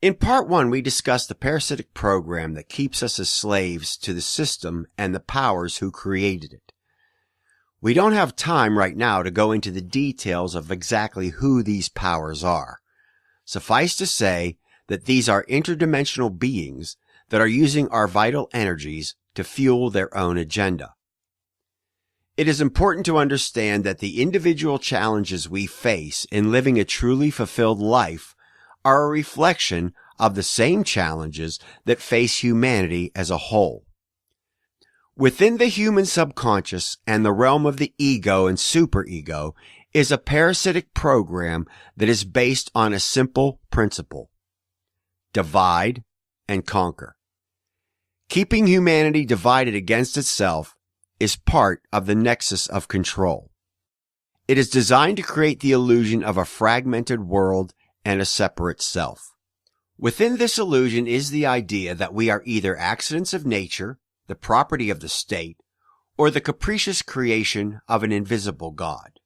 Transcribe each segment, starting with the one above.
In part 1, we discussed the parasitic program that keeps us as slaves to the system and the powers who created it. We don't have time right now to go into the details of exactly who these powers are. Suffice to say that these are interdimensional beings that are using our vital energies to fuel their own agenda. It is important to understand that the individual challenges we face in living a truly fulfilled life are a reflection of the same challenges that face humanity as a whole. Within the human subconscious and the realm of the ego and superego is a parasitic program that is based on a simple principle: divide and conquer. Keeping humanity divided against itself is part of the nexus of control. It is designed to create the illusion of a fragmented world and a separate self. Within this illusion is the idea that we are either accidents of nature, the property of the state, or the capricious creation of an invisible God.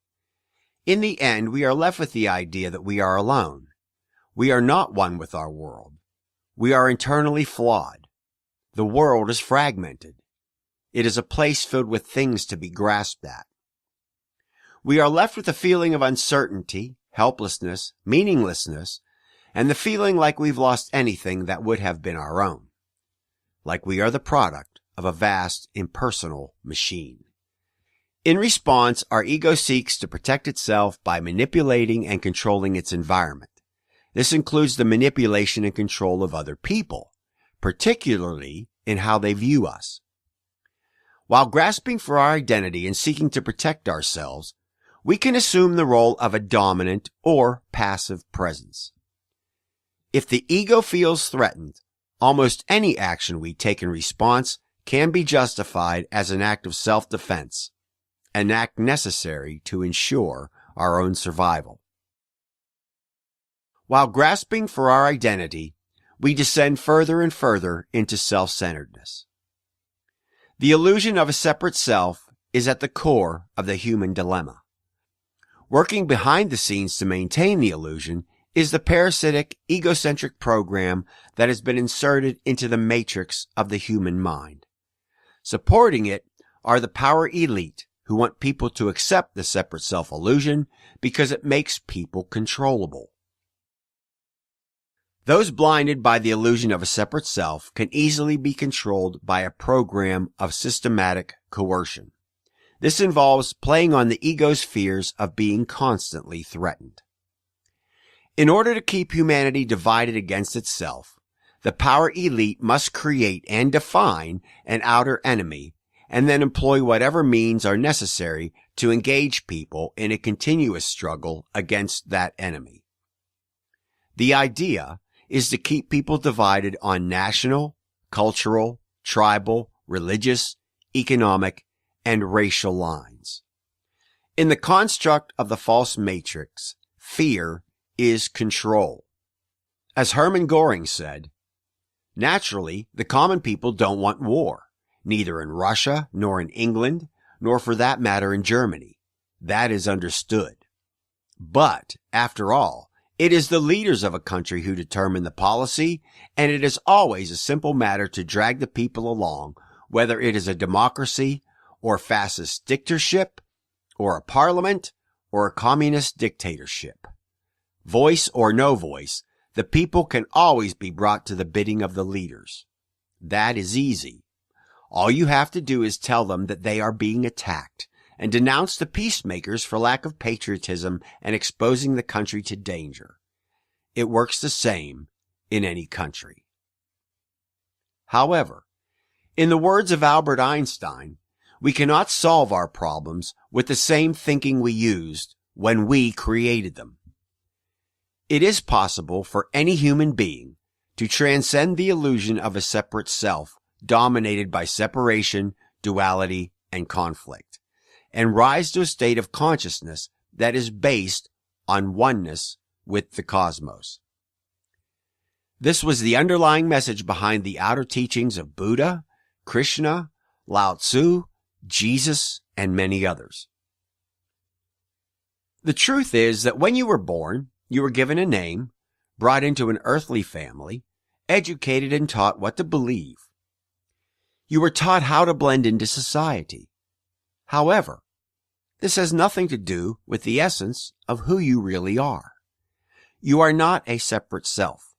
In the end, we are left with the idea that we are alone. We are not one with our world. We are internally flawed. The world is fragmented. It is a place filled with things to be grasped at. We are left with a feeling of uncertainty, helplessness, meaninglessness, and the feeling like we've lost anything that would have been our own. Like we are the product of a vast, impersonal machine. In response, our ego seeks to protect itself by manipulating and controlling its environment. This includes the manipulation and control of other people, particularly in how they view us. While grasping for our identity and seeking to protect ourselves, we can assume the role of a dominant or passive presence. If the ego feels threatened, almost any action we take in response can be justified as an act of self-defense, an act necessary to ensure our own survival. While grasping for our identity, we descend further and further into self-centeredness. The illusion of a separate self is at the core of the human dilemma. Working behind the scenes to maintain the illusion is the parasitic, egocentric program that has been inserted into the matrix of the human mind. Supporting it are the power elite who want people to accept the separate self illusion because it makes people controllable. Those blinded by the illusion of a separate self can easily be controlled by a program of systematic coercion. This involves playing on the ego's fears of being constantly threatened. In order to keep humanity divided against itself, the power elite must create and define an outer enemy and then employ whatever means are necessary to engage people in a continuous struggle against that enemy. The idea is to keep people divided on national, cultural, tribal, religious, economic, and racial lines. In the construct of the false matrix, fear is control. As Hermann Göring said, naturally, the common people don't want war, neither in Russia, nor in England, nor for that matter in Germany. That is understood. But, after all, it is the leaders of a country who determine the policy, and it is always a simple matter to drag the people along, whether it is a democracy, or fascist dictatorship, or a parliament, or a communist dictatorship. Voice or no voice, the people can always be brought to the bidding of the leaders. That is easy. All you have to do is tell them that they are being attacked, and denounce the peacemakers for lack of patriotism and exposing the country to danger. It works the same in any country. However, in the words of Albert Einstein, we cannot solve our problems with the same thinking we used when we created them. It is possible for any human being to transcend the illusion of a separate self dominated by separation, duality, and conflict, and rise to a state of consciousness that is based on oneness with the cosmos. This was the underlying message behind the outer teachings of Buddha, Krishna, Lao Tzu, Jesus, and many others. The truth is that when you were born, you were given a name, brought into an earthly family, educated and taught what to believe. You were taught how to blend into society. However, this has nothing to do with the essence of who you really are. You are not a separate self.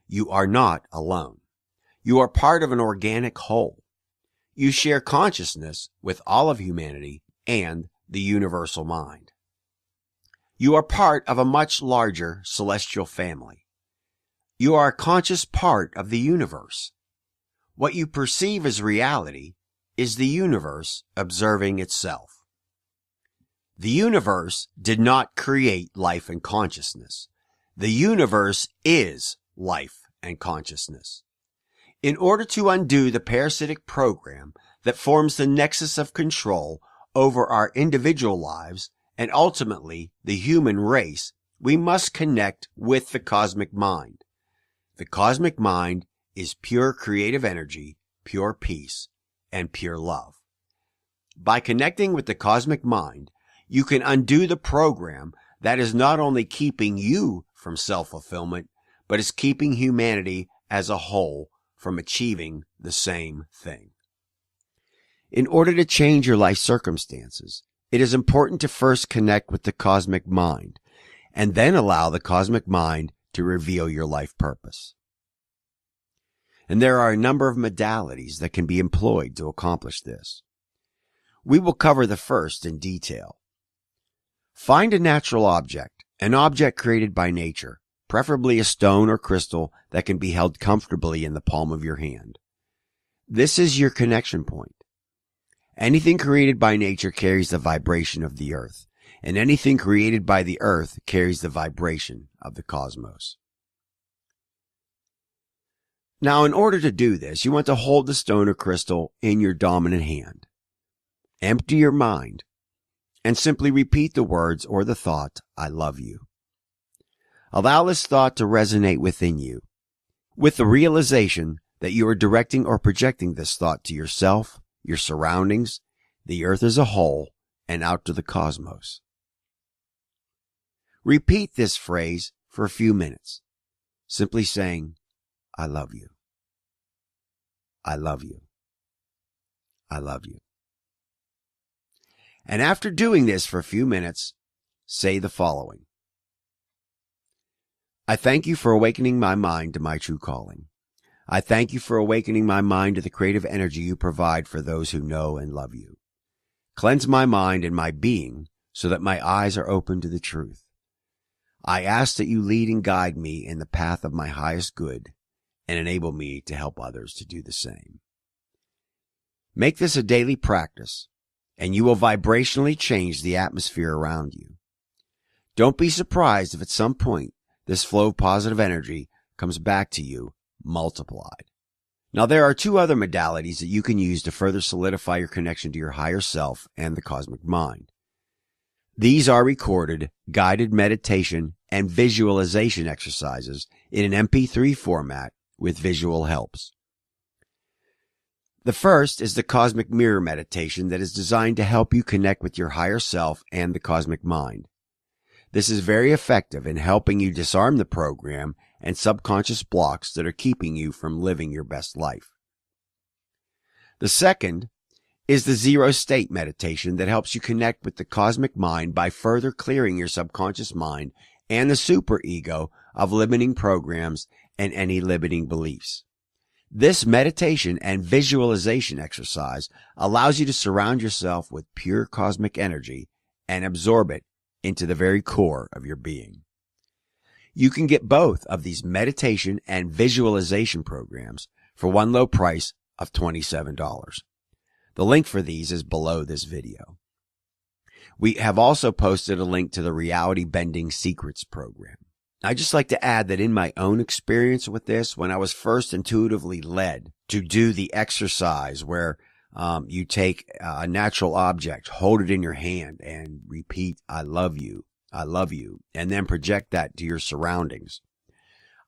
You are not alone. You are part of an organic whole. You share consciousness with all of humanity and the universal mind. You are part of a much larger celestial family. You are a conscious part of the universe. What you perceive as reality is the universe observing itself. The universe did not create life and consciousness. The universe is life and consciousness. In order to undo the parasitic program that forms the nexus of control over our individual lives and ultimately the human race, we must connect with the cosmic mind. The cosmic mind is pure creative energy, pure peace, and pure love. By connecting with the cosmic mind, you can undo the program that is not only keeping you from self-fulfillment, but is keeping humanity as a whole from achieving the same thing. In order to change your life circumstances, it is important to first connect with the cosmic mind, and then allow the cosmic mind to reveal your life purpose. And there are a number of modalities that can be employed to accomplish this. We will cover the first in detail. Find a natural object, an object created by nature, preferably a stone or crystal that can be held comfortably in the palm of your hand. This is your connection point. Anything created by nature carries the vibration of the earth, and anything created by the earth carries the vibration of the cosmos. Now, in order to do this, you want to hold the stone or crystal in your dominant hand. Empty your mind and simply repeat the words or the thought, "I love you." Allow this thought to resonate within you, with the realization that you are directing or projecting this thought to yourself, your surroundings, the earth as a whole, and out to the cosmos. Repeat this phrase for a few minutes, simply saying, "I love you. I love you. I love you." And after doing this for a few minutes, say the following: I thank you for awakening my mind to my true calling. I thank you for awakening my mind to the creative energy you provide for those who know and love you. Cleanse my mind and my being so that my eyes are open to the truth. I ask that you lead and guide me in the path of my highest good and enable me to help others to do the same. Make this a daily practice, and you will vibrationally change the atmosphere around you. Don't be surprised if at some point this flow of positive energy comes back to you multiplied. Now, there are two other modalities that you can use to further solidify your connection to your higher self and the cosmic mind. These are recorded, guided meditation and visualization exercises in an MP3 format with visual helps. The first is the Cosmic Mirror Meditation that is designed to help you connect with your higher self and the cosmic mind. This is very effective in helping you disarm the program and subconscious blocks that are keeping you from living your best life. The second is the Zero State Meditation that helps you connect with the cosmic mind by further clearing your subconscious mind and the superego of limiting programs and any limiting beliefs. This meditation and visualization exercise allows you to surround yourself with pure cosmic energy and absorb it into the very core of your being. You can get both of these meditation and visualization programs for one low price of $27. The link for these is below this video. We have also posted a link to the Reality Bending Secrets program. I'd just like to add that in my own experience with this, when I was first intuitively led to do the exercise where you take a natural object, hold it in your hand, and repeat, "I love you, I love you," and then project that to your surroundings,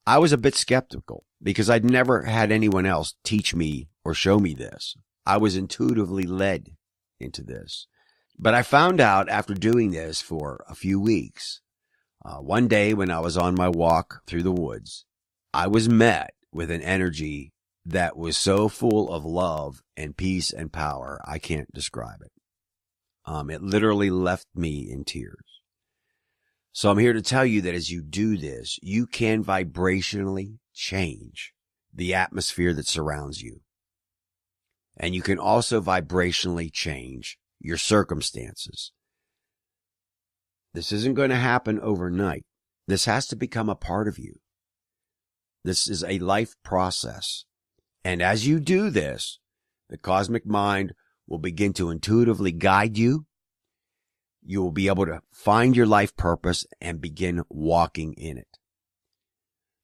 I was a bit skeptical because I'd never had anyone else teach me or show me this. I was intuitively led into this. But I found out after doing this for a few weeks, One day when I was on my walk through the woods, I was met with an energy that was so full of love and peace and power, I can't describe it. It literally left me in tears. So I'm here to tell you that as you do this, you can vibrationally change the atmosphere that surrounds you. And you can also vibrationally change your circumstances. This isn't going to happen overnight. This has to become a part of you. This is a life process. And as you do this, the cosmic mind will begin to intuitively guide you. You will be able to find your life purpose and begin walking in it.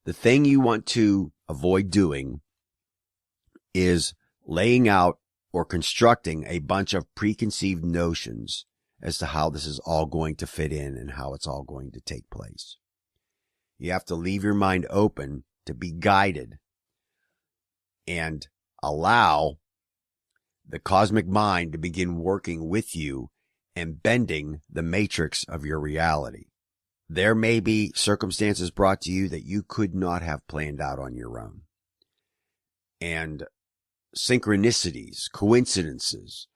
The thing you want to avoid doing is laying out or constructing a bunch of preconceived notions as to how this is all going to fit in and how it's all going to take place. You have to leave your mind open to be guided and allow the cosmic mind to begin working with you and bending the matrix of your reality. There may be circumstances brought to you that you could not have planned out on your own. And synchronicities, coincidences,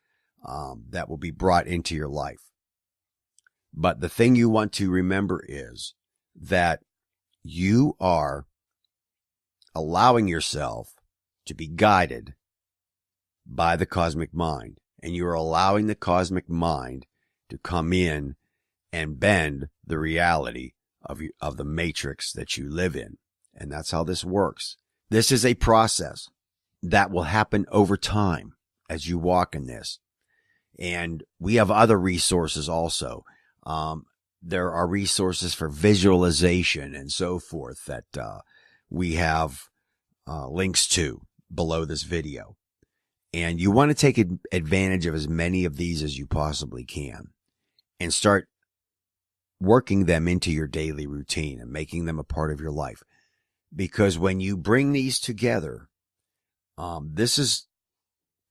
that will be brought into your life. But the thing you want to remember is that you are allowing yourself to be guided by the cosmic mind, and you're allowing the cosmic mind to come in and bend the reality of the matrix that you live in. And that's how this works. This is a process that will happen over time as you walk in this. And we have other resources also. There are resources for visualization and so forth that we have links to below this video. And you want to take advantage of as many of these as you possibly can and start working them into your daily routine and making them a part of your life. Because when you bring these together, this is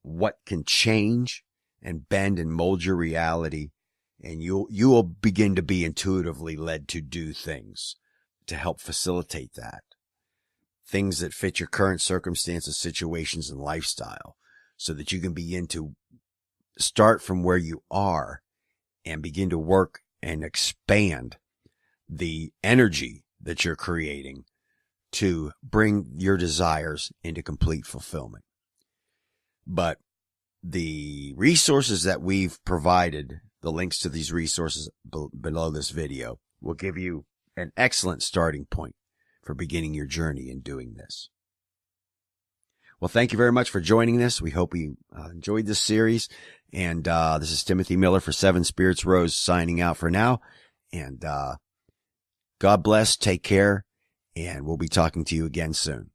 what can change and bend and mold your reality. And you will begin to be intuitively led to do things to help facilitate that. Things that fit your current circumstances, situations, and lifestyle, so that you can begin to start from where you are and begin to work and expand the energy that you're creating to bring your desires into complete fulfillment. But the resources that we've provided, the links to these resources below this video, will give you an excellent starting point for beginning your journey in doing this. Well, thank you very much for joining us. We hope you enjoyed this series. And this is Timothy Miller for Seven Spirits Rose signing out for now. And God bless, take care, and we'll be talking to you again soon.